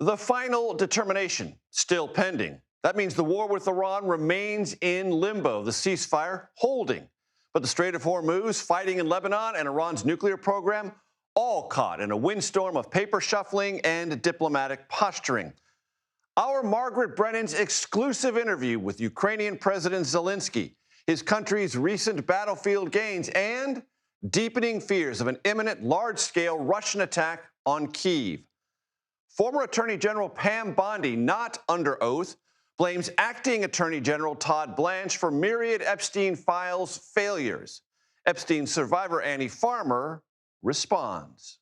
The final determination still pending. That means the war with Iran remains in limbo, the ceasefire holding. But the Strait of Hormuz, fighting in Lebanon, and Iran's nuclear program all caught in a windstorm of paper shuffling and diplomatic posturing. Our Margaret Brennan's exclusive interview with Ukrainian President Zelensky, his country's recent battlefield gains, and deepening fears of an imminent large-scale Russian attack on Kyiv. Former Attorney General Pam Bondi, not under oath, blames acting Attorney General Todd Blanche for myriad Epstein files failures. Epstein survivor Annie Farmer responds.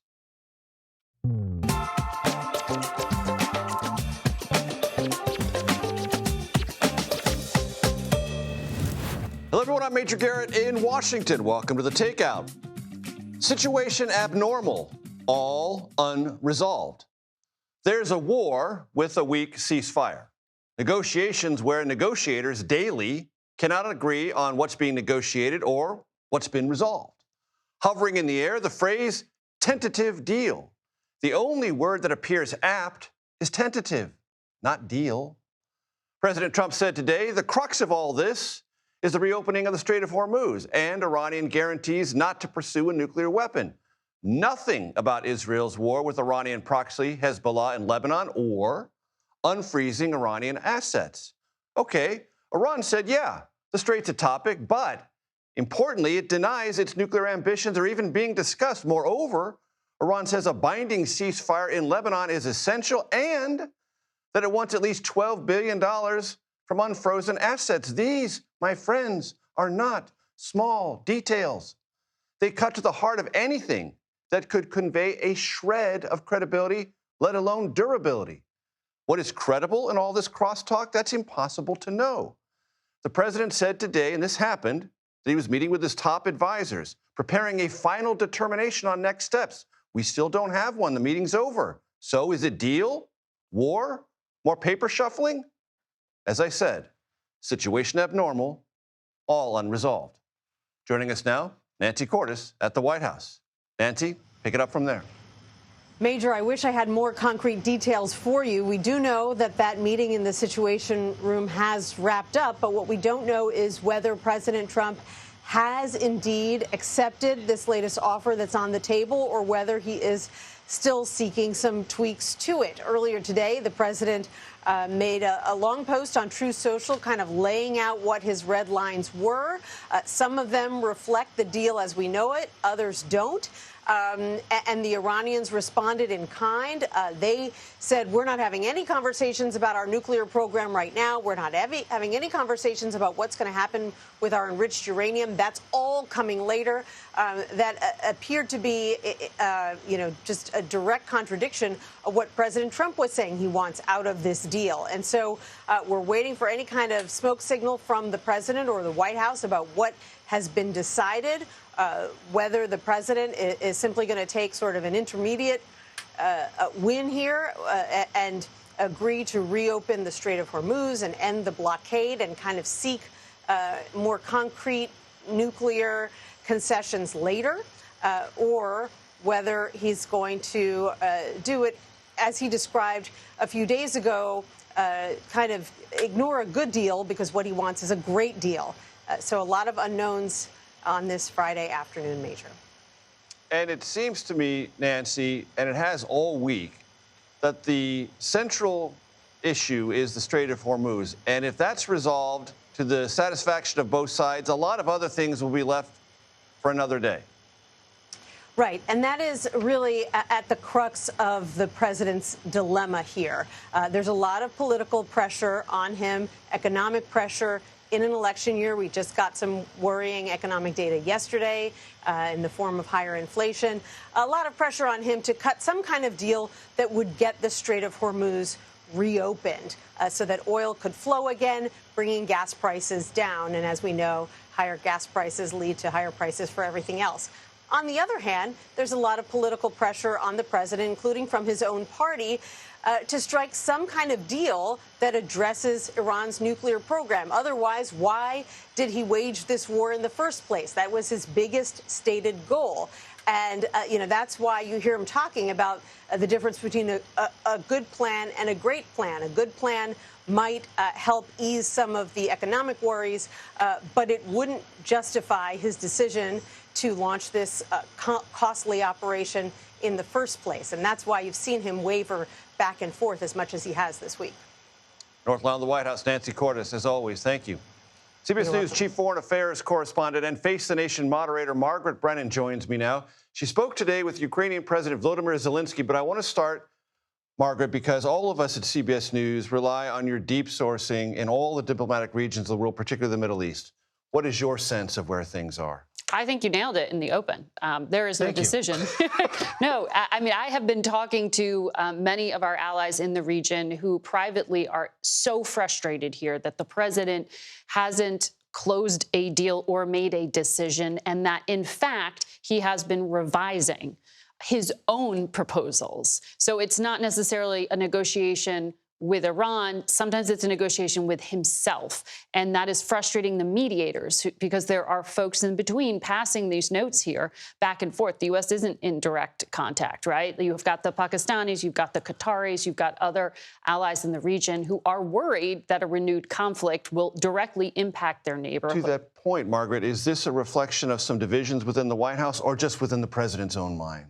Hello, everyone. I'm Major Garrett in Washington. Welcome to the Takeout. Situation abnormal, all unresolved. There's a war with a weak ceasefire. Negotiations where negotiators daily cannot agree on what's being negotiated or what's been resolved. Hovering in the air, the phrase tentative deal. The only word that appears apt is tentative, not deal. President Trump said today the crux of all this is the reopening of the Strait of Hormuz and Iranian guarantees not to pursue a nuclear weapon. Nothing about Israel's war with Iranian proxy Hezbollah in Lebanon or unfreezing Iranian assets. Okay, Iran said, yeah, the strait's a topic, but importantly, it denies its nuclear ambitions are even being discussed. Moreover, Iran says a binding ceasefire in Lebanon is essential and that it wants at least $12 billion from unfrozen assets. These, my friends, are not small details. They cut to the heart of anything that could convey a shred of credibility, let alone durability. What is credible in all this crosstalk? That's impossible to know. The president said today, and this happened, that he was meeting with his top advisors, preparing a final determination on next steps. We still don't have one. The meeting's over. So is it deal? War? More paper shuffling? As I said, situation abnormal, all unresolved. Joining us now, Nancy Cordes at the White House. Nancy, pick it up from there. Major, I wish I had more concrete details for you. We do know that that meeting in the Situation Room has wrapped up, but what we don't know is whether President Trump has indeed accepted this latest offer that's on the table or whether he is still seeking some tweaks to it. Earlier today, the president made a long post on Truth Social kind of laying out what his red lines were. Some of them reflect the deal as we know it, others don't. And the Iranians responded in kind. They said, we're not having any conversations about our nuclear program right now. We're not having any conversations about what's going to happen with our enriched uranium. That's all coming later. That appeared to be, just a direct contradiction of what President Trump was saying he wants out of this deal. And so we're waiting for any kind of smoke signal from the president or the White House about what has been decided. Whether the president is simply going to take sort of an intermediate win here and agree to reopen the Strait of Hormuz and end the blockade and kind of seek more concrete nuclear concessions later, or whether he's going to do it, as he described a few days ago, kind of ignore a good deal because what he wants is a great deal. So a lot of unknowns on this Friday afternoon, Major. And it seems to me, Nancy, and it has all week, that the central issue is the Strait of Hormuz. And if that's resolved to the satisfaction of both sides, a lot of other things will be left for another day. Right. And that is really at the crux of the president's dilemma here. There's a lot of political pressure on him, economic pressure. In an election year, we just got some worrying economic data yesterday in the form of higher inflation. A lot of pressure on him to cut some kind of deal that would get the Strait of Hormuz reopened so that oil could flow again, bringing gas prices down. And as we know, higher gas prices lead to higher prices for everything else. On the other hand, there's a lot of political pressure on the president, including from his own party, to strike some kind of deal that addresses Iran's nuclear program. Otherwise, why did he wage this war in the first place? That was his biggest stated goal. And, that's why you hear him talking about the difference between a good plan and a great plan. A good plan might help ease some of the economic worries, but it wouldn't justify his decision to launch this costly operation in the first place. And that's why you've seen him waver back and forth as much as he has this week. North Lawn of the White House, Nancy Cordes, as always, thank you. CBS News Chief Foreign Affairs Correspondent and Face the Nation moderator Margaret Brennan joins me now. She spoke today with Ukrainian President Volodymyr Zelensky, but I want to start, Margaret, because all of us at CBS News rely on your deep sourcing in all the diplomatic regions of the world, particularly the Middle East. What is your sense of where things are? I think you nailed it in the open. There is no decision. No, I mean, I have been talking to many of our allies in the region who privately are so frustrated here that the president hasn't closed a deal or made a decision, and that, in fact, he has been revising his own proposals. So it's not necessarily a negotiation with Iran. Sometimes it's a negotiation with himself. And that is frustrating the mediators because there are folks in between passing these notes here back and forth. The U.S. isn't in direct contact, right? You've got the Pakistanis, you've got the Qataris, you've got other allies in the region who are worried that a renewed conflict will directly impact their neighborhood. To that point, Margaret, is this a reflection of some divisions within the White House or just within the president's own mind?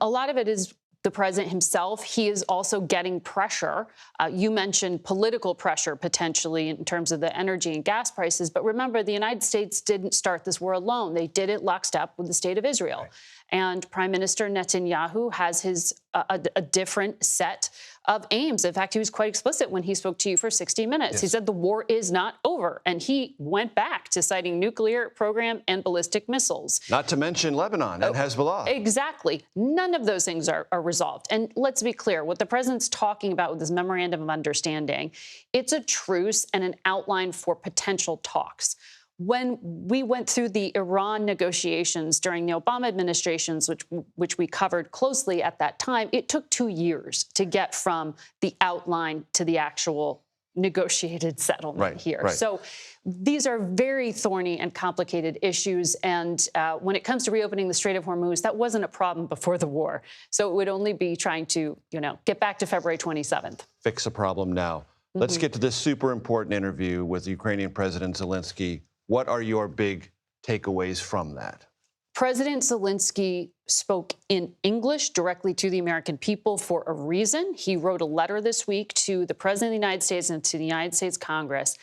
A lot of it is the president himself. He is also getting pressure. You mentioned political pressure potentially in terms of the energy and gas prices. But remember, the United States didn't start this war alone. They did it lockstep with the state of Israel. Right. And Prime Minister Netanyahu has his a different set of aims. In fact, he was quite explicit when he spoke to you for 60 Minutes. Yes. He said the war is not over. And he went back to citing nuclear program and ballistic missiles. Not to mention Lebanon and Hezbollah. Exactly. None of those things are resolved. And let's be clear, what the president's talking about with this memorandum of understanding, it's a truce and an outline for potential talks. When we went through the Iran negotiations during the Obama administrations, which we covered closely at that time, it took 2 years to get from the outline to the actual negotiated settlement here. Right. So these are very thorny and complicated issues. And when it comes to reopening the Strait of Hormuz, that wasn't a problem before the war. So it would only be trying to, get back to February 27th. Fix a problem now. Mm-hmm. Let's get to this super important interview with Ukrainian President Zelensky. What are your big takeaways from that? President Zelensky spoke in English directly to the American people for a reason. He wrote a letter this week to the President of the United States and to the United States Congress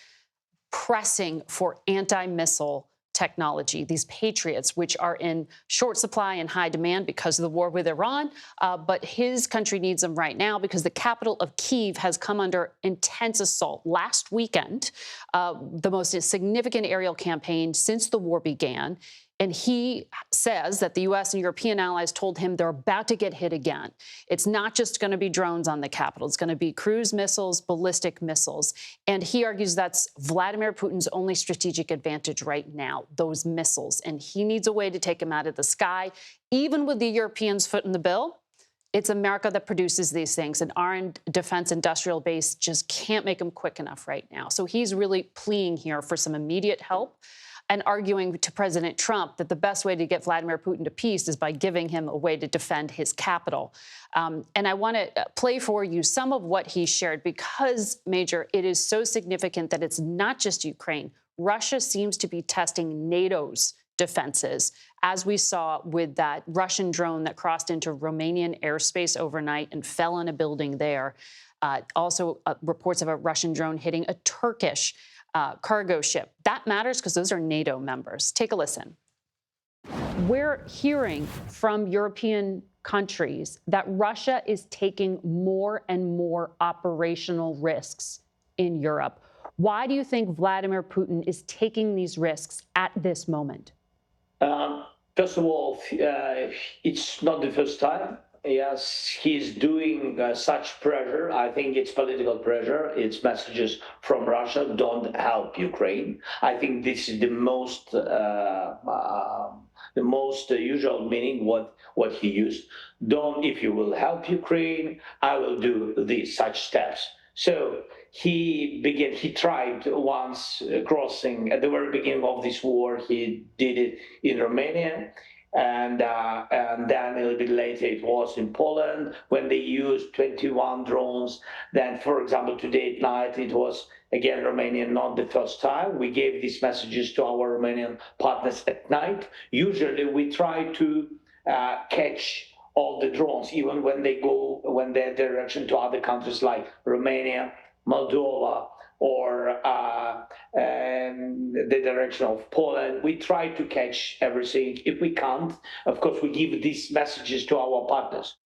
pressing for anti-missile technology, these Patriots, which are in short supply and high demand because of the war with Iran. But his country needs them right now because the capital of Kyiv has come under intense assault. Last weekend, the most significant aerial campaign since the war began. And he says that the U.S. and European allies told him they're about to get hit again. It's not just going to be drones on the capital. It's going to be cruise missiles, ballistic missiles. And he argues that's Vladimir Putin's only strategic advantage right now, those missiles. And he needs a way to take them out of the sky. Even with the Europeans foot in the bill, it's America that produces these things. And our defense industrial base just can't make them quick enough right now. So he's really pleading here for some immediate help and arguing to President Trump that the best way to get Vladimir Putin to peace is by giving him a way to defend his capital. And I want to play for you some of what he shared because, Major, it is so significant that it's not just Ukraine. Russia seems to be testing NATO's defenses, as we saw with that Russian drone that crossed into Romanian airspace overnight and fell on a building there. Also, reports of a Russian drone hitting a Turkish cargo ship. That matters because those are NATO members. Take a listen. We're hearing from European countries that Russia is taking more and more operational risks in Europe. Why do you think Vladimir Putin is taking these risks at this moment? First of all, it's not the first time. Yes, he's doing such pressure. I think it's political pressure. It's messages from Russia, don't help Ukraine. I think this is the most usual meaning what he used. Don't, if you will help Ukraine, I will do these such steps. So he tried once crossing at the very beginning of this war. He did it in Romania. and then a little bit later it was in Poland when they used 21 drones. Then, for example, today at night it was again Romania, not the first time. We gave these messages to our Romanian partners at night. Usually we try to catch all the drones, even when their direction to other countries like Romania, Moldova, or the direction of Poland. We try to catch everything. If we can't, of course, we give these messages to our partners.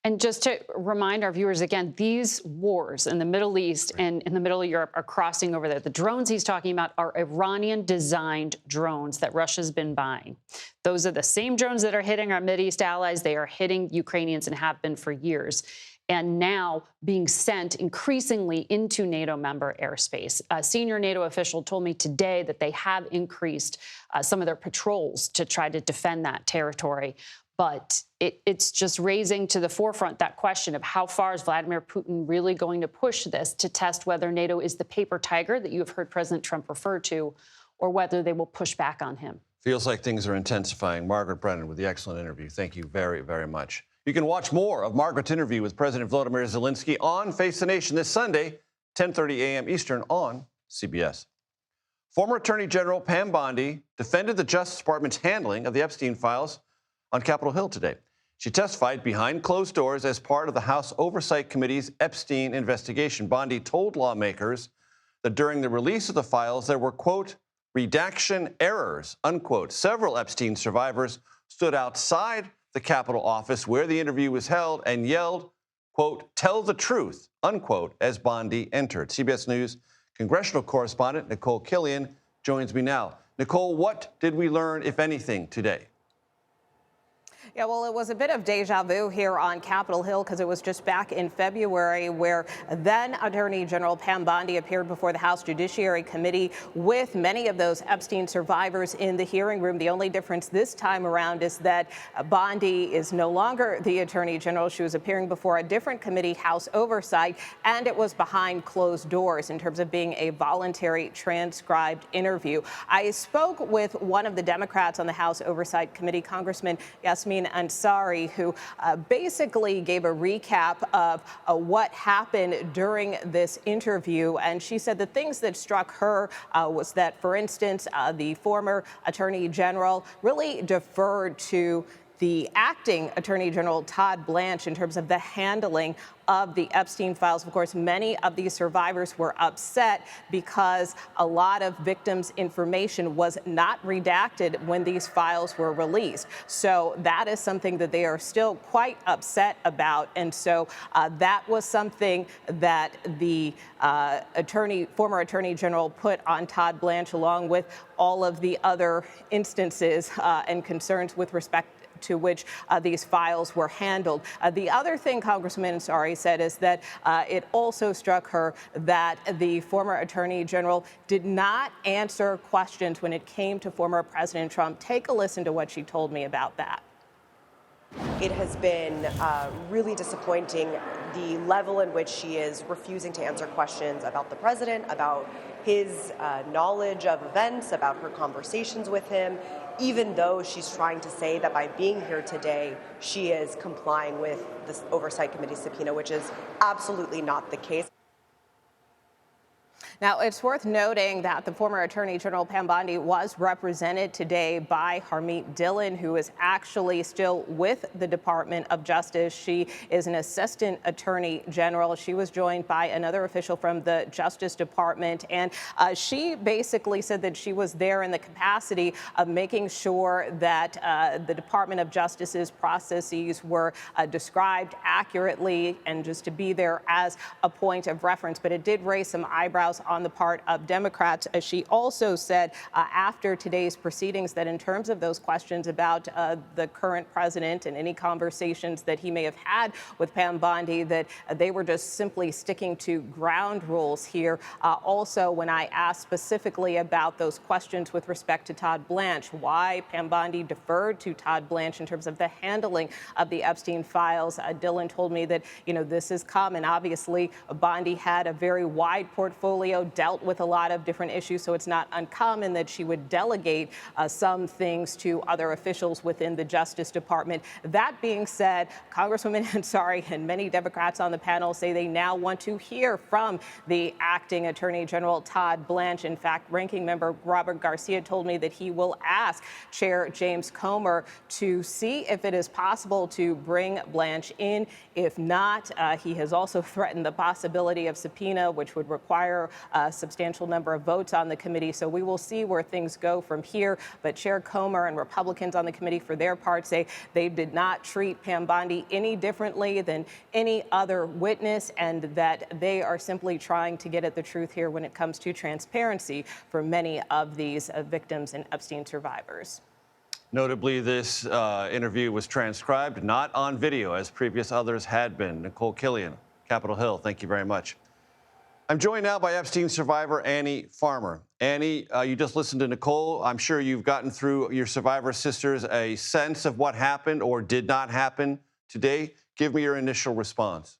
And just to remind our viewers again, these wars in the Middle East and in the middle of Europe are crossing over there. The drones he's talking about are Iranian-designed drones that Russia's been buying. Those are the same drones that are hitting our Mideast allies. They are hitting Ukrainians and have been for years, and now being sent increasingly into NATO member airspace. A senior NATO official told me today that they have increased some of their patrols to try to defend that territory. But it's just raising to the forefront that question of how far is Vladimir Putin really going to push this to test whether NATO is the paper tiger that you have heard President Trump refer to, or whether they will push back on him. Feels like things are intensifying. Margaret Brennan with the excellent interview. Thank you very, very much. You can watch more of Margaret's interview with President Volodymyr Zelensky on Face the Nation this Sunday, 10:30 a.m. Eastern on CBS. Former Attorney General Pam Bondi defended the Justice Department's handling of the Epstein files on Capitol Hill today. She testified behind closed doors as part of the House Oversight Committee's Epstein investigation. Bondi told lawmakers that during the release of the files, there were, quote, redaction errors, unquote. Several Epstein survivors stood outside the Capitol office where the interview was held and yelled, quote, tell the truth, unquote, as Bondi entered. CBS News congressional correspondent Nicole Killian joins me now. Nicole, what did we learn, if anything, today? Yeah, well, it was a bit of deja vu here on Capitol Hill because it was just back in February where then Attorney General Pam Bondi appeared before the House Judiciary Committee with many of those Epstein survivors in the hearing room. The only difference this time around is that Bondi is no longer the Attorney General. She was appearing before a different committee, House Oversight, and it was behind closed doors in terms of being a voluntary transcribed interview. I spoke with one of the Democrats on the House Oversight Committee, Congressman Yasmin Ansari, who basically gave a recap of what happened during this interview. And she said the things that struck her was that, for instance, the former Attorney General really deferred to the acting Attorney General Todd Blanche in terms of the handling of the Epstein files. Of course, many of these survivors were upset because a lot of victims' information was not redacted when these files were released. So that is something that they are still quite upset about. And so that was something that the former Attorney General put on Todd Blanche, along with all of the other instances and concerns with respect to which these files were handled. The other thing Congressman Ansari said is that it also struck her that the former Attorney General did not answer questions when it came to former President Trump. Take a listen to what she told me about that. It has been really disappointing, the level in which she is refusing to answer questions about the president, about his knowledge of events, about her conversations with him, even though she's trying to say that by being here today, she is complying with this Oversight Committee subpoena, which is absolutely not the case. Now, it's worth noting that the former Attorney General Pam Bondi was represented today by Harmeet Dillon, who is actually still with the Department of Justice. She is an assistant attorney general. She was joined by another official from the Justice Department, and she basically said that she was there in the capacity of making sure that the Department of Justice's processes were described accurately and just to be there as a point of reference. But it did raise some eyebrows on the part of Democrats. She also said after today's proceedings that in terms of those questions about the current president and any conversations that he may have had with Pam Bondi, that they were just simply sticking to ground rules here. Also, when I asked specifically about those questions with respect to Todd Blanche, why Pam Bondi deferred to Todd Blanche in terms of the handling of the Epstein files, Dillon told me that, this is common. Obviously, Bondi had a very wide portfolio Blasio dealt with a lot of different issues, so it's not uncommon that she would delegate some things to other officials within the Justice Department. That being said, Congresswoman Ansari and many Democrats on the panel say they now want to hear from the acting Attorney General Todd Blanche. In fact, Ranking Member Robert Garcia told me that he will ask Chair James Comer to see if it is possible to bring Blanche in. If not, he has also threatened the possibility of subpoena, which would require a substantial number of votes on the committee. So we will see where things go from here. But Chair Comer and Republicans on the committee, for their part, say they did not treat Pam Bondi any differently than any other witness, and that they are simply trying to get at the truth here when it comes to transparency for many of these victims and Epstein survivors. Notably, this interview was transcribed, not on video, as previous others had been. Nicole Killian, Capitol Hill, thank you very much. I'm joined now by Epstein survivor Annie Farmer. Annie, you just listened to Nicole. I'm sure you've gotten through your survivor sisters a sense of what happened or did not happen today. Give me your initial response.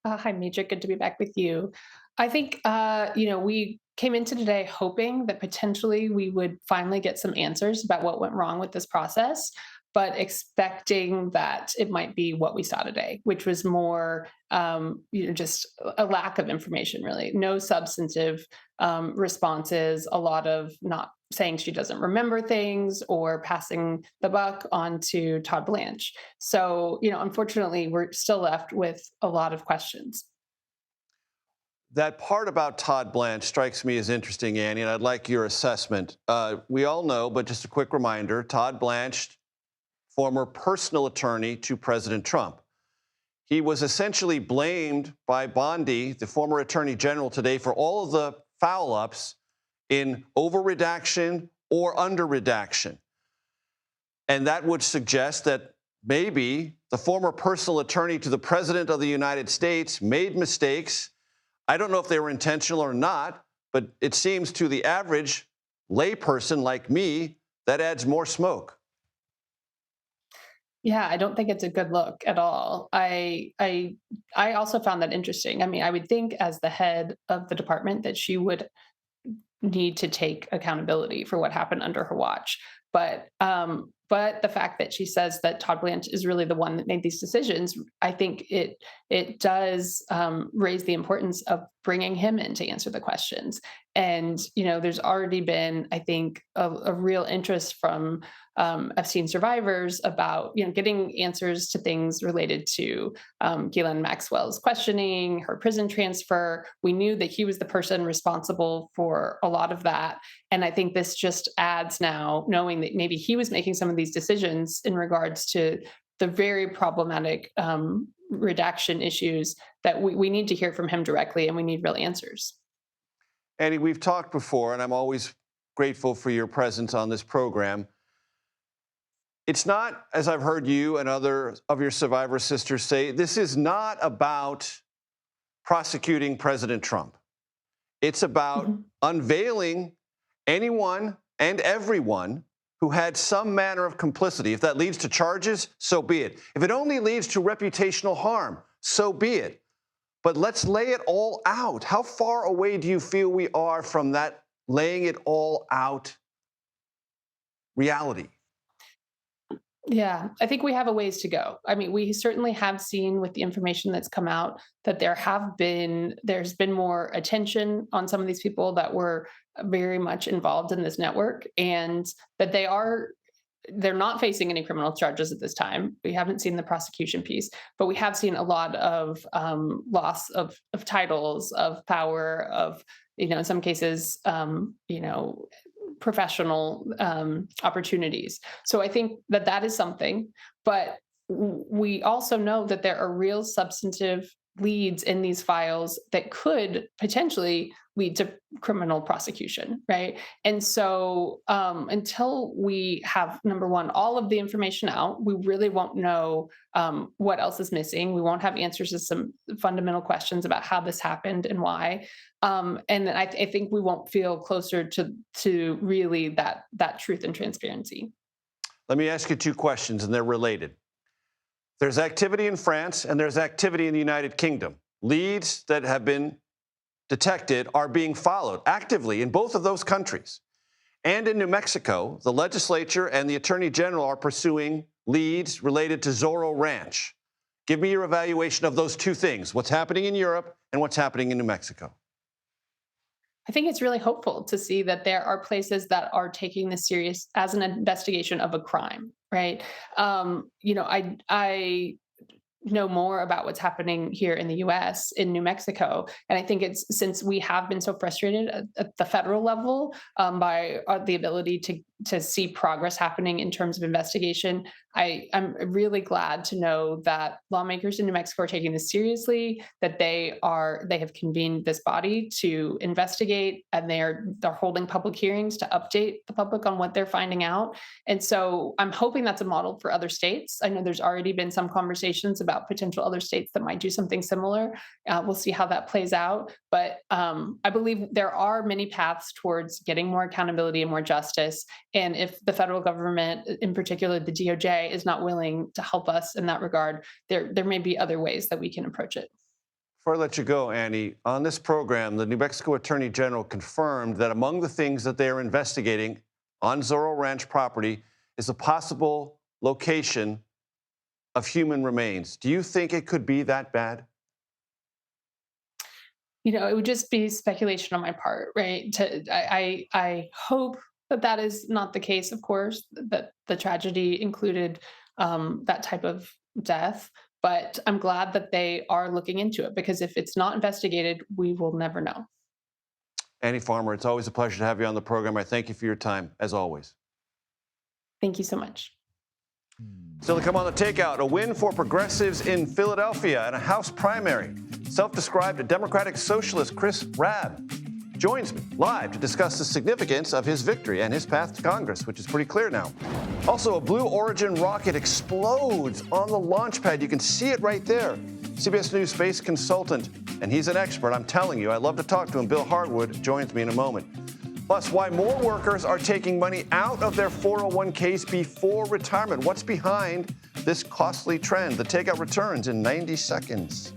Hi, Major. Good to be back with you. I think, we came into today hoping that potentially we would finally get some answers about what went wrong with this process, but expecting that it might be what we saw today, which was more, just a lack of information, really. No substantive responses, a lot of not saying she doesn't remember things or passing the buck on to Todd Blanche. So, unfortunately, we're still left with a lot of questions. That part about Todd Blanche strikes me as interesting, Annie, and I'd like your assessment. We all know, but just a quick reminder, Todd Blanche, former personal attorney to President Trump. He was essentially blamed by Bondi, the former attorney general today, for all of the foul-ups in over-redaction or under-redaction. And that would suggest that maybe the former personal attorney to the President of the United States made mistakes. I don't know if they were intentional or not, but it seems to the average layperson like me, that adds more smoke. Yeah, I don't think it's a good look at all. I also found that interesting. I mean, I would think as the head of the department that she would need to take accountability for what happened under her watch. But the fact that she says that Todd Blanche is really the one that made these decisions, I think it does raise the importance of bringing him in to answer the questions. And there's already been, I think, a real interest from Epstein survivors about getting answers to things related to Ghislaine Maxwell's questioning, her prison transfer. We knew that he was the person responsible for a lot of that. And I think this just adds now, knowing that maybe he was making some of these decisions in regards to the very problematic redaction issues, that we need to hear from him directly, and we need real answers. Annie, we've talked before, and I'm always grateful for your presence on this program. It's not, as I've heard you and other of your survivor sisters say, this is not about prosecuting President Trump. It's about unveiling anyone and everyone who had some manner of complicity. If that leads to charges, so be it. If it only leads to reputational harm, so be it. But let's lay it all out. How far away do you feel we are from that laying it all out reality? Yeah, I think we have a ways to go. I mean, we certainly have seen with the information that's come out that there's been more attention on some of these people that were very much involved in this network, and that they're not facing any criminal charges at this time. We haven't seen the prosecution piece, but we have seen a lot of loss of titles, of power, of, in some cases, professional opportunities. So I think that is something, but we also know that there are real substantive leads in these files that could potentially lead to criminal prosecution, right? And so until we have, number one, all of the information out, we really won't know what else is missing. We won't have answers to some fundamental questions about how this happened and why. And then I think we won't feel closer to really that truth and transparency. Let me ask you two questions, and they're related. There's activity in France, and there's activity in the United Kingdom. Leads that have been detected are being followed actively in both of those countries. And in New Mexico, the legislature and the attorney general are pursuing leads related to Zorro Ranch. Give me your evaluation of those two things, what's happening in Europe and what's happening in New Mexico. I think it's really hopeful to see that there are places that are taking this serious as an investigation of a crime, right? I know more about what's happening here in the US, in New Mexico. And I think it's since we have been so frustrated at the federal level by the ability to see progress happening in terms of investigation, I'm really glad to know that lawmakers in New Mexico are taking this seriously, that they have convened this body to investigate, and they're holding public hearings to update the public on what they're finding out. And so I'm hoping that's a model for other states. I know there's already been some conversations about potential other states that might do something similar. We'll see how that plays out. But I believe there are many paths towards getting more accountability and more justice. And if the federal government, in particular the DOJ, is not willing to help us in that regard, there may be other ways that we can approach it. Before I let you go, Annie, on this program, the New Mexico Attorney General confirmed that among the things that they are investigating on Zorro Ranch property is a possible location of human remains. Do you think it could be that bad? It would just be speculation on my part, right? I hope that is not the case, of course, that the tragedy included that type of death. But I'm glad that they are looking into it, because if it's not investigated, we will never know. Annie Farmer, it's always a pleasure to have you on the program. I thank you for your time, as always. Thank you so much. Still to come on the Takeout, a win for progressives in Philadelphia and a House primary. Self-described Democratic Socialist Chris Rabb joins me live to discuss the significance of his victory and his path to Congress, which is pretty clear now. Also, a Blue Origin rocket explodes on the launch pad. You can see it right there. CBS News space consultant, and he's an expert, I'm telling you. I love to talk to him. Bill Harwood joins me in a moment. Plus, why more workers are taking money out of their 401ks before retirement. What's behind this costly trend? The Takeout returns in 90 seconds.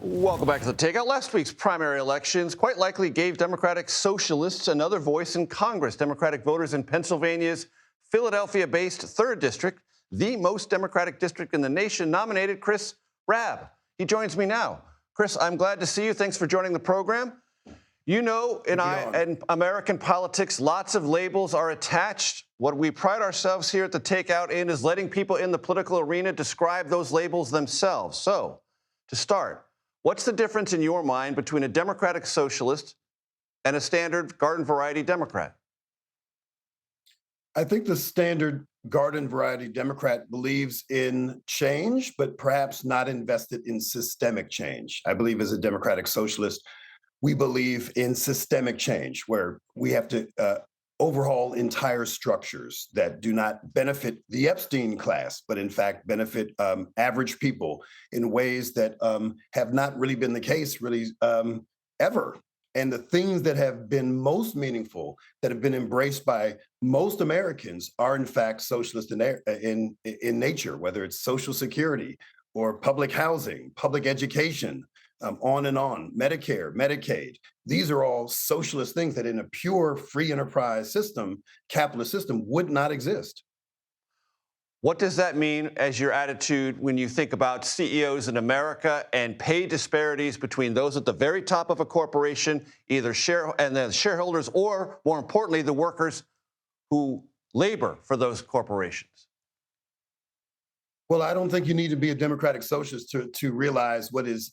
Welcome back to the Takeout. Last week's primary elections quite likely gave Democratic Socialists another voice in Congress. Democratic voters in Pennsylvania's Philadelphia-based 3rd District, the most Democratic district in the nation, nominated Chris Rabb. He joins me now. Chris, I'm glad to see you. Thanks for joining the program. You know, in American politics, lots of labels are attached. What we pride ourselves here at the Takeout in is letting people in the political arena describe those labels themselves. So, to start, what's the difference in your mind between a Democratic Socialist and a standard garden variety Democrat? I think the standard garden variety Democrat believes in change, but perhaps not invested in systemic change. I believe as a Democratic Socialist, we believe in systemic change, where we have to overhaul entire structures that do not benefit the Epstein class, but in fact benefit average people in ways that have not really been the case ever. And the things that have been most meaningful, that have been embraced by most Americans, are in fact socialist in nature, whether it's Social Security or public housing, public education, on and on, Medicare, Medicaid. These are all socialist things that in a pure free enterprise system, capitalist system, would not exist. What does that mean as your attitude when you think about CEOs in America and pay disparities between those at the very top of a corporation, either shareholders, or more importantly, the workers who labor for those corporations? Well, I don't think you need to be a Democratic Socialist to realize what is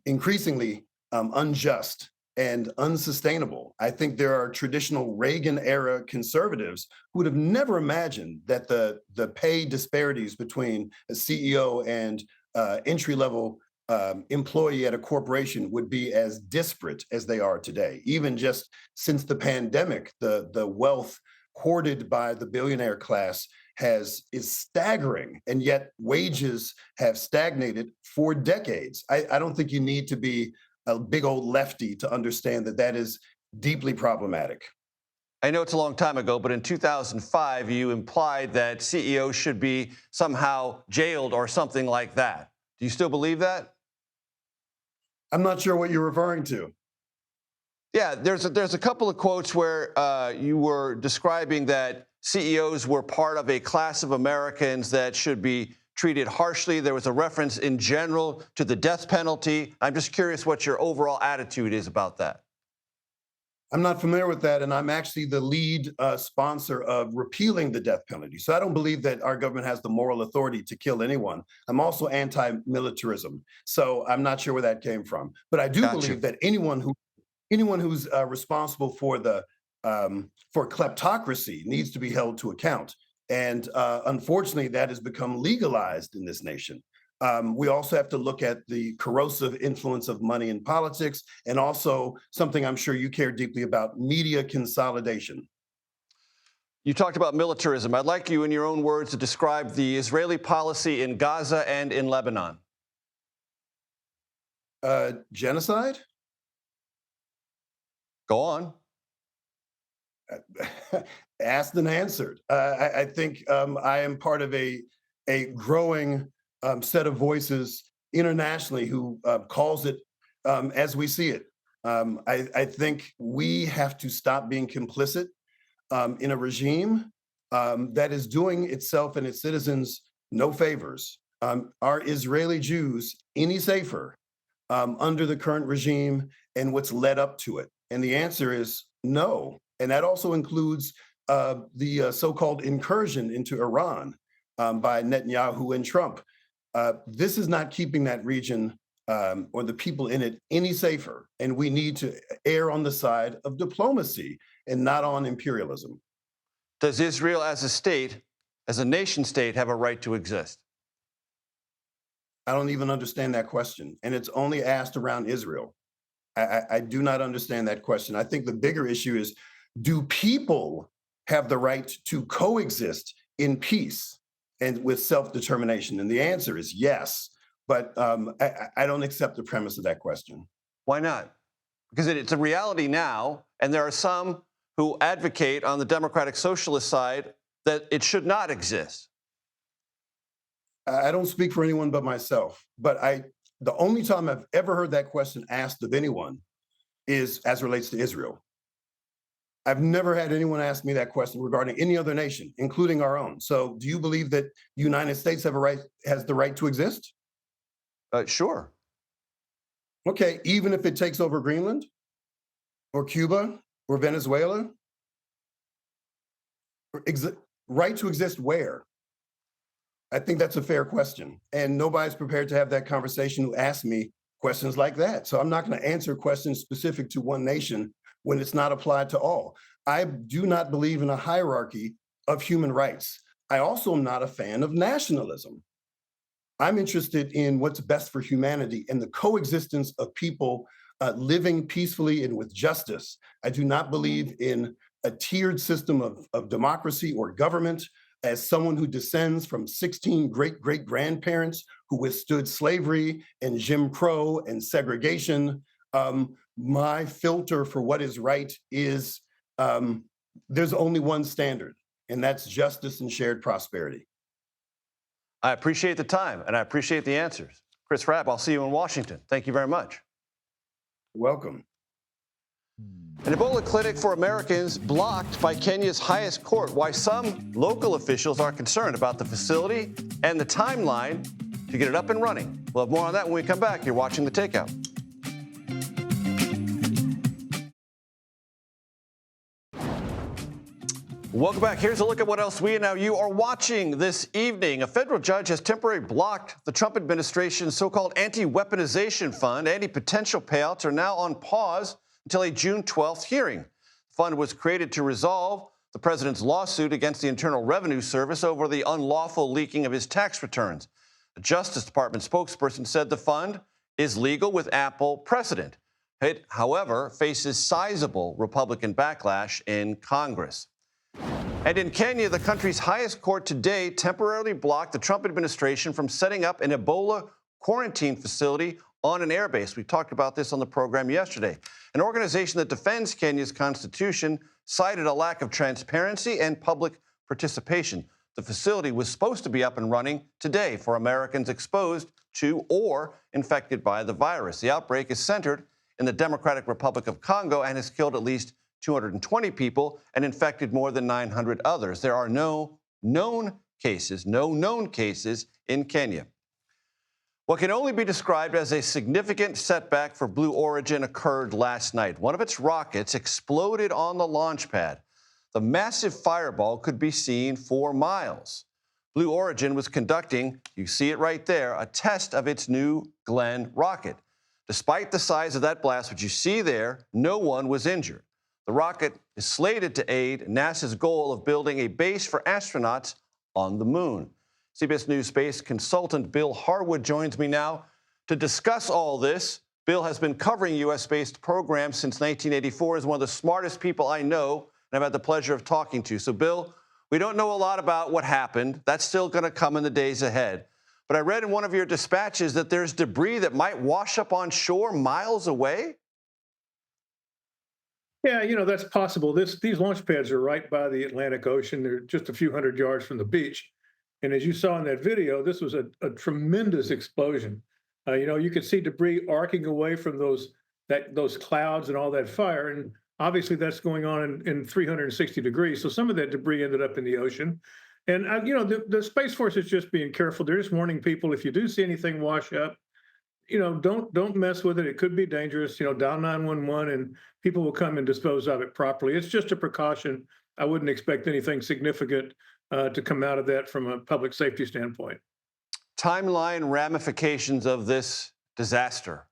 increasingly unjust and unsustainable. I think there are traditional Reagan-era conservatives who would have never imagined that the pay disparities between a CEO and entry-level employee at a corporation would be as disparate as they are today. Even just since the pandemic, the wealth hoarded by the billionaire class is staggering, and yet wages have stagnated for decades. I don't think you need to be a big old lefty to understand that is deeply problematic. I know it's a long time ago, but in 2005, you implied that CEOs should be somehow jailed or something like that. Do you still believe that? I'm not sure what you're referring to. Yeah, there's a couple of quotes where you were describing that CEOs were part of a class of Americans that should be treated harshly. There was a reference in general to the death penalty. I'm just curious what your overall attitude is about that. I'm not familiar with that, and I'm actually the lead sponsor of repealing the death penalty. So I don't believe that our government has the moral authority to kill anyone. I'm also anti-militarism, so I'm not sure where that came from. But I do believe that anyone who's responsible for for kleptocracy needs to be held to account. And unfortunately, that has become legalized in this nation. We also have to look at the corrosive influence of money in politics, and also something I'm sure you care deeply about, media consolidation. You talked about militarism. I'd like you, in your own words, to describe the Israeli policy in Gaza and in Lebanon. Genocide? Go on. Asked and answered. I think I am part of a growing set of voices internationally who calls it as we see it. I think we have to stop being complicit in a regime that is doing itself and its citizens no favors. Are Israeli Jews any safer under the current regime and what's led up to it? And the answer is no. And that also includes the so-called incursion into Iran by Netanyahu and Trump. This is not keeping that region or the people in it any safer. And we need to err on the side of diplomacy and not on imperialism. Does Israel as a state, as a nation state, have a right to exist? I don't even understand that question. And it's only asked around Israel. I do not understand that question. I think the bigger issue is, do people have the right to coexist in peace and with self-determination? And the answer is yes. But I don't accept the premise of that question. Why not? Because it's a reality now, and there are some who advocate on the Democratic Socialist side that it should not exist. I don't speak for anyone but myself, but the only time I've ever heard that question asked of anyone is as it relates to Israel. I've never had anyone ask me that question regarding any other nation, including our own. So do you believe that the United States has the right to exist? Sure. Okay, even if it takes over Greenland or Cuba or Venezuela? Right to exist where? I think that's a fair question. And nobody's prepared to have that conversation who asks me questions like that. So I'm not going to answer questions specific to one nation when it's not applied to all. I do not believe in a hierarchy of human rights. I also am not a fan of nationalism. I'm interested in what's best for humanity and the coexistence of people living peacefully and with justice. I do not believe in a tiered system of democracy or government. As someone who descends from 16 great-great-grandparents who withstood slavery and Jim Crow and segregation, my filter for what is right is there's only one standard, and that's justice and shared prosperity. I appreciate the time, and I appreciate the answers. Chris Rapp, I'll see you in Washington. Thank you very much. Welcome. An Ebola clinic for Americans blocked by Kenya's highest court. Why some local officials are concerned about the facility and the timeline to get it up and running. We'll have more on that when we come back. You're watching The Takeout. Welcome back. Here's a look at what else we and now you are watching this evening. A federal judge has temporarily blocked the Trump administration's so-called anti-weaponization fund. Any potential payouts are now on pause until a June 12th hearing. The fund was created to resolve the president's lawsuit against the Internal Revenue Service over the unlawful leaking of his tax returns. The Justice Department spokesperson said the fund is legal with ample precedent. It, however, faces sizable Republican backlash in Congress. And in Kenya, the country's highest court today temporarily blocked the Trump administration from setting up an Ebola quarantine facility on an airbase. We talked about this on the program yesterday. An organization that defends Kenya's constitution cited a lack of transparency and public participation. The facility was supposed to be up and running today for Americans exposed to or infected by the virus. The outbreak is centered in the Democratic Republic of Congo and has killed at least 220 people and infected more than 900 others. There are no known cases in Kenya. What can only be described as a significant setback for Blue Origin occurred last night. One of its rockets exploded on the launch pad. The massive fireball could be seen for miles. Blue Origin was conducting, you see it right there, a test of its new Glenn rocket. Despite the size of that blast, which you see there, no one was injured. The rocket is slated to aid NASA's goal of building a base for astronauts on the moon. CBS News space consultant Bill Harwood joins me now to discuss all this. Bill has been covering U.S.-based programs since 1984, is one of the smartest people I know and I've had the pleasure of talking to. So, Bill, we don't know a lot about what happened. That's still going to come in the days ahead. But I read in one of your dispatches that there's debris that might wash up on shore miles away. Yeah, you know, that's possible. These launch pads are right by the Atlantic Ocean. They're just a few hundred yards from the beach. And as you saw in that video, this was a tremendous explosion. You know, you could see debris arcing away from those clouds and all that fire. And obviously that's going on in 360 degrees. So some of that debris ended up in the ocean. And, you know, the Space Force is just being careful. They're just warning people, if you do see anything wash up, you know, don't mess with it. It could be dangerous. You know, dial 911 and people will come and dispose of it properly. It's just a precaution. I wouldn't expect anything significant to come out of that from a public safety standpoint. Timeline ramifications of this disaster.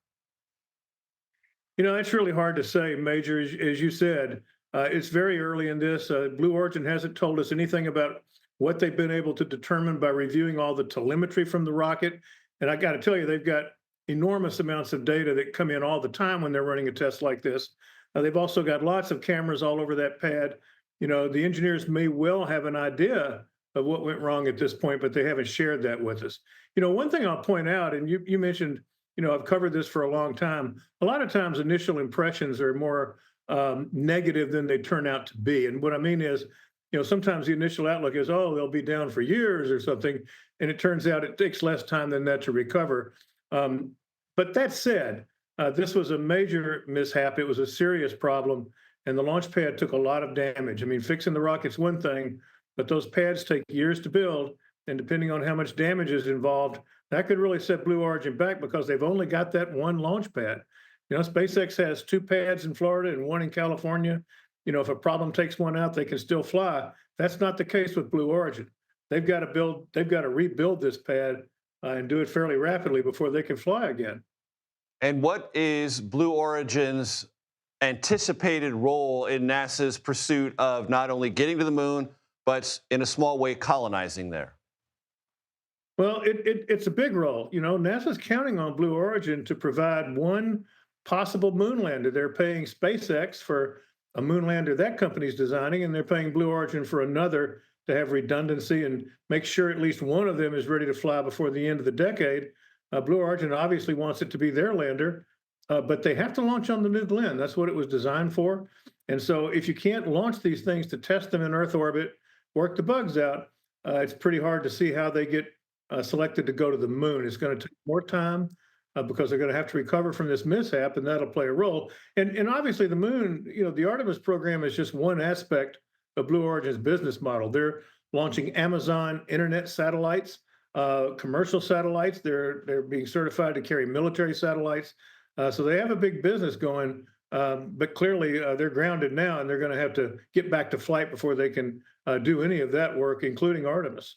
You know, it's really hard to say, Major. As you said, it's very early in this. Blue Origin hasn't told us anything about what they've been able to determine by reviewing all the telemetry from the rocket. And I got to tell you, they've got enormous amounts of data that come in all the time when they're running a test like this. They've also got lots of cameras all over that pad. You know, the engineers may well have an idea of what went wrong at this point, but they haven't shared that with us. You know, one thing I'll point out, and you mentioned, you know, I've covered this for a long time. A lot of times initial impressions are more negative than they turn out to be. And what I mean is, you know, sometimes the initial outlook is, oh, they'll be down for years or something. And it turns out it takes less time than that to recover. But that said, this was a major mishap. It was a serious problem. And the launch pad took a lot of damage. I mean, fixing the rocket's one thing, but those pads take years to build. And depending on how much damage is involved, that could really set Blue Origin back because they've only got that one launch pad. You know, SpaceX has 2 pads in Florida and 1 in California. You know, if a problem takes one out, they can still fly. That's not the case with Blue Origin. They've got to rebuild this pad and do it fairly rapidly before they can fly again. And what is Blue Origin's anticipated role in NASA's pursuit of not only getting to the moon, but in a small way colonizing there? Well, it's a big role. You know, NASA's counting on Blue Origin to provide one possible moon lander. They're paying SpaceX for a moon lander that company's designing, and they're paying Blue Origin for another to have redundancy and make sure at least one of them is ready to fly before the end of the decade. Blue Origin obviously wants it to be their lander, but they have to launch on the New Glenn. That's what it was designed for. And so if you can't launch these things to test them in Earth orbit, work the bugs out, it's pretty hard to see how they get selected to go to the moon. It's going to take more time because they're going to have to recover from this mishap, and that'll play a role. And obviously the moon, you know, the Artemis program is just one aspect of Blue Origin's business model. They're launching Amazon internet satellites, commercial satellites. They're being certified to carry military satellites. So they have a big business going, but clearly they're grounded now, and they're going to have to get back to flight before they can do any of that work, including Artemis.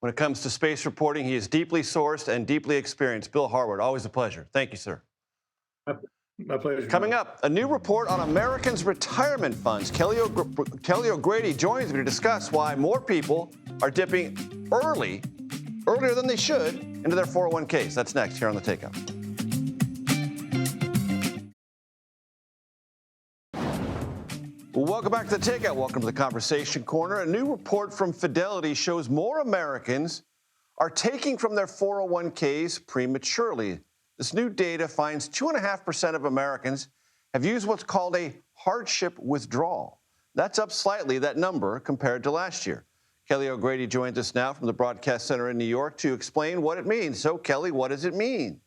When it comes to space reporting, he is deeply sourced and deeply experienced. Bill Harwood, always a pleasure. Thank you, sir. My pleasure. Coming up, a new report on Americans' retirement funds. Kelly O'Grady joins me to discuss why more people are dipping earlier than they should, into their 401ks. That's next here on The Takeout. Welcome back to The Takeout. Welcome to the Conversation Corner. A new report from Fidelity shows more Americans are taking from their 401ks prematurely. This new data finds 2.5% of Americans have used what's called a hardship withdrawal. That's up slightly, that number, compared to last year. Kelly O'Grady joins us now from the Broadcast Center in New York to explain what it means. So, Kelly, what does it mean?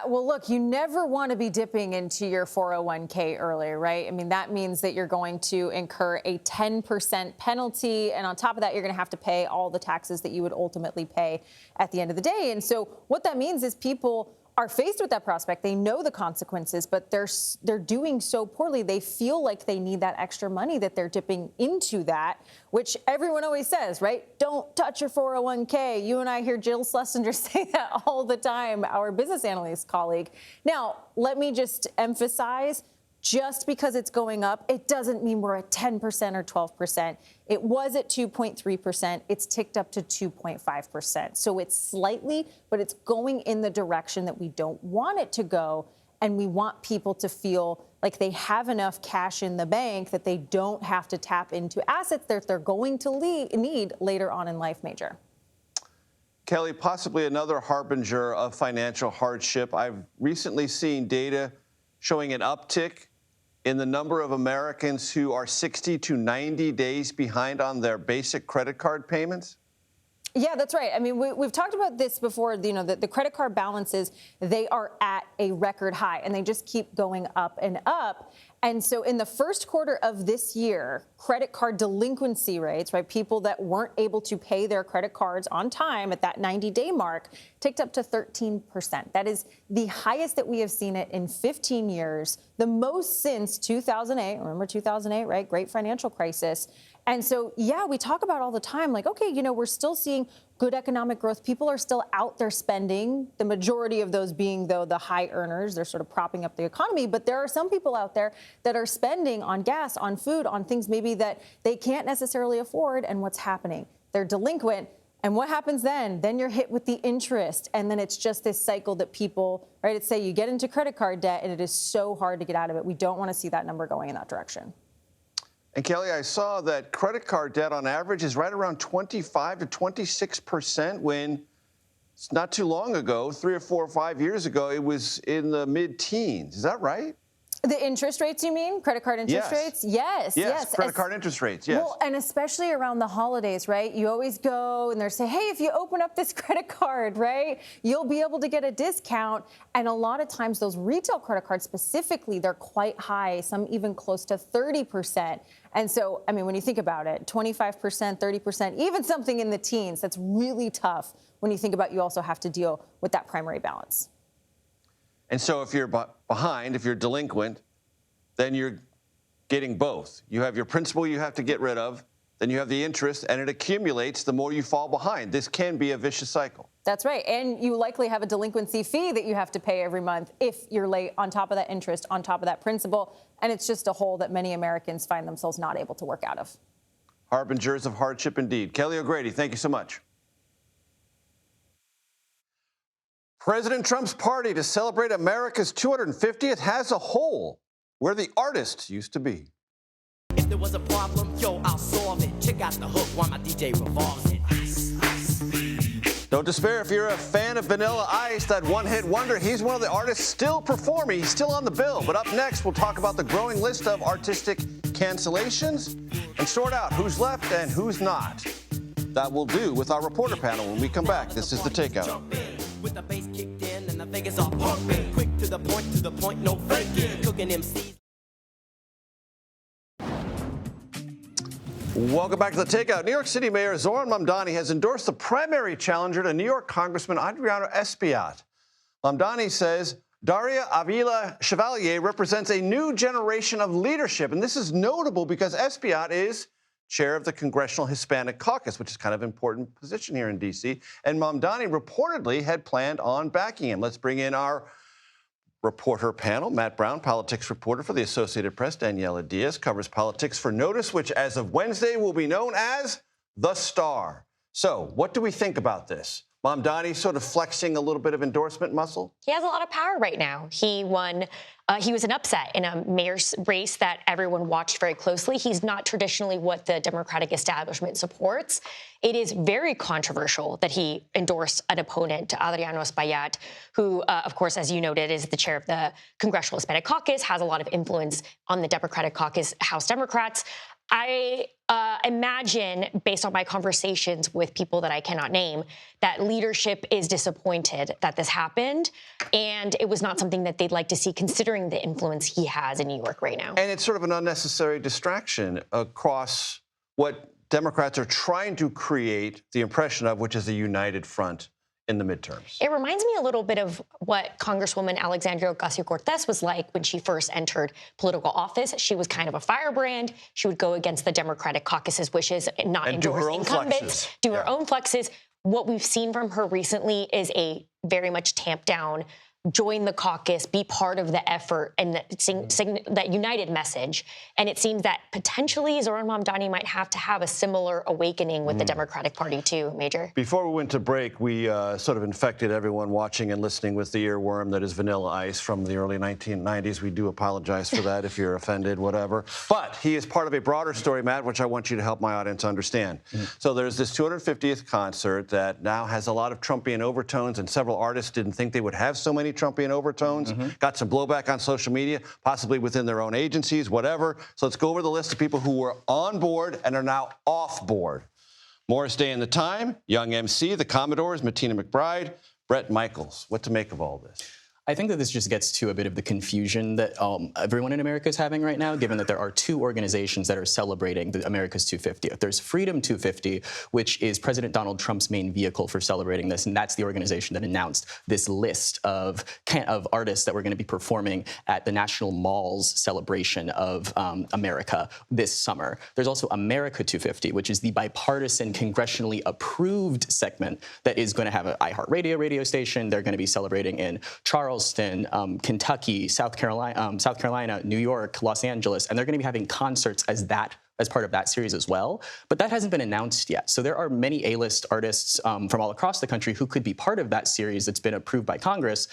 Well, look, you never want to be dipping into your 401k early, right? I mean, that means that you're going to incur a 10% penalty. And on top of that, you're going to have to pay all the taxes that you would ultimately pay at the end of the day. And so what that means is people are faced with that prospect. They know the consequences, but they're doing so poorly. They feel like they need that extra money, that they're dipping into that, which everyone always says, right? Don't touch your 401k. You and I hear Jill Schlesinger say that all the time, our business analyst colleague. Now, let me just emphasize, just because it's going up, it doesn't mean we're at 10% or 12%. It was at 2.3%. It's ticked up to 2.5%. So it's slightly, but it's going in the direction that we don't want it to go. And we want people to feel like they have enough cash in the bank that they don't have to tap into assets that they're going to need later on in life, Major. Kelly, possibly another harbinger of financial hardship. I've recently seen data showing an uptick in the number of Americans who are 60 to 90 days behind on their basic credit card payments? Yeah, that's right. I mean, we've talked about this before, you know, the credit card balances, they are at a record high and they just keep going up and up. And so in the first quarter of this year, credit card delinquency rates, right, people that weren't able to pay their credit cards on time at that 90-day mark, ticked up to 13%. That is the highest that we have seen it in 15 years, the most since 2008. Remember 2008, right? Great financial crisis. And so, yeah, we talk about all the time, like, okay, you know, we're still seeing good economic growth. People are still out there spending, the majority of those being, though, the high earners. They're sort of propping up the economy. But there are some people out there that are spending on gas, on food, on things maybe that they can't necessarily afford. And what's happening? They're delinquent. And what happens then? Then you're hit with the interest. And then it's just this cycle that people, right, it's say you get into credit card debt and it is so hard to get out of it. We don't want to see that number going in that direction. And Kelly, I saw that credit card debt on average is right around 25 to 26% when it's not too long ago, 3 or 4 or 5 years ago, it was in the mid-teens. Is that right? The interest rates, you mean? Credit card interest rates? Yes. Credit card interest rates, yes. Well, and especially around the holidays, right? You always go and they're saying, hey, if you open up this credit card, right, you'll be able to get a discount. And a lot of times those retail credit cards specifically, they're quite high, some even close to 30%. And so, I mean, when you think about it, 25%, 30%, even something in the teens, that's really tough when you think about you also have to deal with that primary balance. And so if you're behind, if you're delinquent, then you're getting both. You have your principal you have to get rid of, then you have the interest, and it accumulates the more you fall behind. This can be a vicious cycle. That's right. And you likely have a delinquency fee that you have to pay every month if you're late, on top of that interest, on top of that principal. And it's just a hole that many Americans find themselves not able to work out of. Harbingers of hardship indeed. Kelly O'Grady, thank you so much. President Trump's party to celebrate America's 250th has a hole where the artists used to be. If there was a problem, yo, I'll solve it. Check out the hook while my DJ revolves it. Don't despair if you're a fan of Vanilla Ice, that one-hit wonder. He's one of the artists still performing. He's still on the bill. But up next, we'll talk about the growing list of artistic cancellations and sort out who's left and who's not. That will do with our reporter panel when we come back. This is The Takeout. With the bass kicked in and the Vegas all pumping. Quick to the point, no faking. Cooking MCs. Welcome back to The Takeout. New York City Mayor Zoran Mamdani has endorsed the primary challenger to New York Congressman Adriano Espaillat. Mamdani says Daria Avila Chevalier represents a new generation of leadership. And this is notable because Espaillat is chair of the Congressional Hispanic Caucus, which is kind of an important position here in D.C. And Mamdani reportedly had planned on backing him. Let's bring in our reporter panel. Matt Brown, politics reporter for the Associated Press. Daniela Diaz covers politics for Notice, which as of Wednesday will be known as The Star. So what do we think about this? Mamdani sort of flexing a little bit of endorsement muscle? He has a lot of power right now. He won. He was an upset in a mayor's race that everyone watched very closely. He's not traditionally what the Democratic establishment supports. It is very controversial that he endorsed an opponent, Adriano Espaillat, who, of course, as you noted, is the chair of the Congressional Hispanic Caucus, has a lot of influence on the Democratic caucus, House Democrats. I imagine, based on my conversations with people that I cannot name, that leadership is disappointed that this happened, and it was not something that they'd like to see, considering the influence he has in New York right now. And it's sort of an unnecessary distraction across what Democrats are trying to create the impression of, which is a united front in the midterms. It reminds me a little bit of what Congresswoman Alexandria Ocasio-Cortez was like when she first entered political office. She was kind of a firebrand. She would go against the Democratic caucus's wishes and not endorse incumbents, do her own flexes. What we've seen from her recently is a very much tamped down, join the caucus, be part of the effort, and that united message. And it seems that potentially Zoran Mamdani might have to have a similar awakening with the Democratic Party too, Major. Before we went to break, we sort of infected everyone watching and listening with the earworm that is Vanilla Ice from the early 1990s. We do apologize for that if you're offended, whatever. But he is part of a broader story, Matt, which I want you to help my audience understand. So there's this 250th concert that now has a lot of Trumpian overtones, and several artists didn't think they would have so many Trumpian overtones. Got some blowback on social media, possibly within their own agencies, whatever. So let's go over the list of people who were on board and are now off board. Morris Day and the Time, Young MC, The Commodores, Martina McBride, Bret Michaels. What to make of all this? I think that this just gets to a bit of the confusion that everyone in America is having right now, given that there are two organizations that are celebrating America's 250th. There's Freedom 250, which is President Donald Trump's main vehicle for celebrating this, and that's the organization that announced this list of artists that were going to be performing at the National Mall's celebration of America this summer. There's also America 250, which is the bipartisan, congressionally approved segment that is going to have an iHeartRadio radio station. They're going to be celebrating in Charleston, Kentucky, South Carolina, New York, Los Angeles, and they're going to be having concerts as part of that series as well. But that hasn't been announced yet. So there are many A-list artists from all across the country who could be part of that series that's been approved by Congress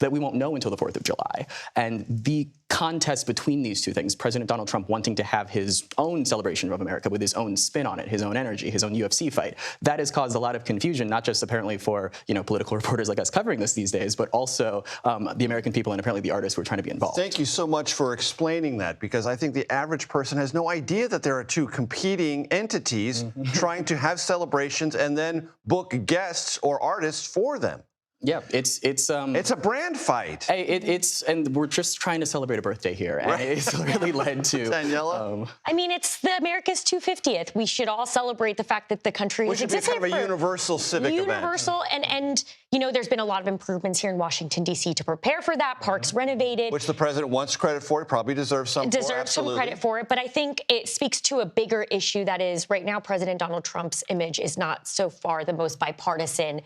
that we won't know until the 4th of July. And the contest between these two things, President Donald Trump wanting to have his own celebration of America with his own spin on it, his own energy, his own UFC fight, that has caused a lot of confusion, not just apparently for political reporters like us covering this these days, but also the American people and apparently the artists who are trying to be involved. Thank you so much for explaining that, because I think the average person has no idea that there are two competing entities trying to have celebrations and then book guests or artists for them. Yeah, it's a brand fight. And we're just trying to celebrate a birthday here, and it's really led to Daniela. I mean, it's the America's 250th. We should all celebrate the fact that the country is existing. Which should be kind of a universal civic event. Universal, and there's been a lot of improvements here in Washington D.C. to prepare for that. Parks renovated, which the president wants credit for. He probably deserves some. Some credit for it, but I think it speaks to a bigger issue that is right now. President Donald Trump's image is not so far the most bipartisan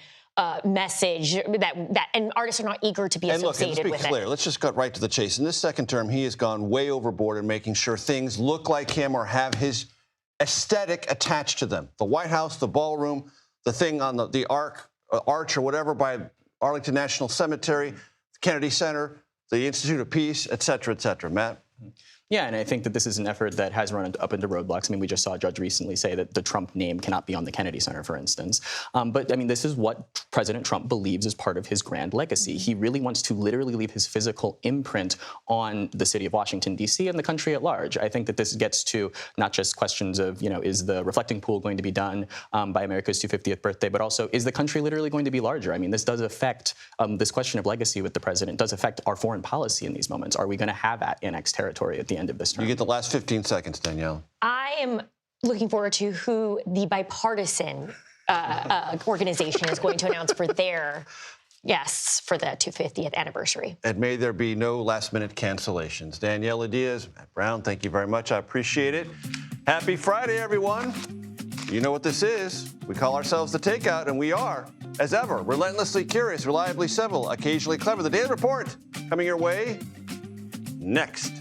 message and artists are not eager to be associated with it. And look, let's be clear. Let's just cut right to the chase. In this second term, he has gone way overboard in making sure things look like him or have his aesthetic attached to them. The White House, the ballroom, the thing on the arch or whatever by Arlington National Cemetery, Kennedy Center, the Institute of Peace, et cetera, et cetera. Matt? Yeah, and I think that this is an effort that has run up into roadblocks. I mean, we just saw a judge recently say that the Trump name cannot be on the Kennedy Center, for instance. But, I mean, this is what President Trump believes is part of his grand legacy. He really wants to literally leave his physical imprint on the city of Washington, D.C. and the country at large. I think that this gets to not just questions of, is the reflecting pool going to be done by America's 250th birthday, but also, is the country literally going to be larger? I mean, this does affect, this question of legacy with the president does affect our foreign policy in these moments. Are we going to have that annexed territory at the end of this term? You get the last 15 seconds, Danielle. I am looking forward to who the bipartisan organization is going to announce for their guests for the 250th anniversary. And may there be no last-minute cancellations. Daniela Diaz, Matt Brown, thank you very much. I appreciate it. Happy Friday, everyone. You know what this is. We call ourselves The Takeout, and we are, as ever, relentlessly curious, reliably civil, occasionally clever. The Daily Report coming your way next.